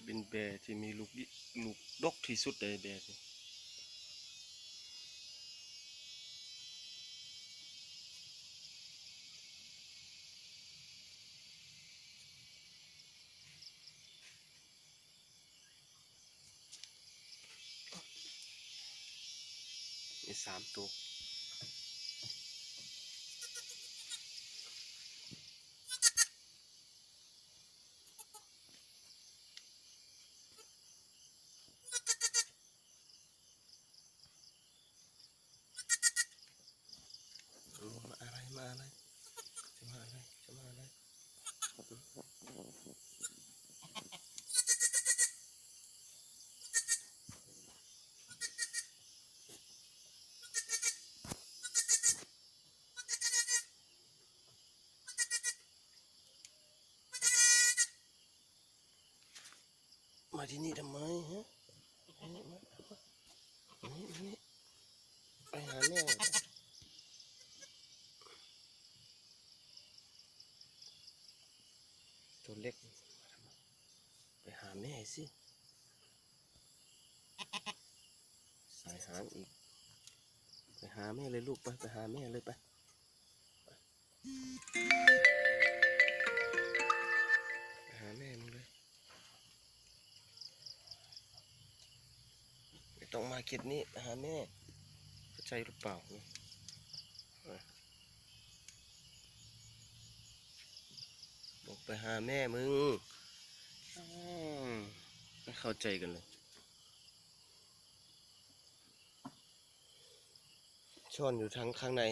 เป็นแบร์ที่มีลูกดกที่สุดในแบร์นี่มี3 ตัวมาอะไรจะมาอะไรมาที่นี่ทำไมฮะนี่ไปหาแม่ตัวเล็กไปหาแม่สิสายหางอีกไปหาแม่เลยลูกไปหาแม่เลยไปหาแม่มึงเลยไม่ต้องมาเก็บนี้ไปหาแม่เข้าใจหรือเปล่าบอกไปหาแม่มึงไม่เข้าใจกันเลยซ่อนอยู่ทั้งข้างใน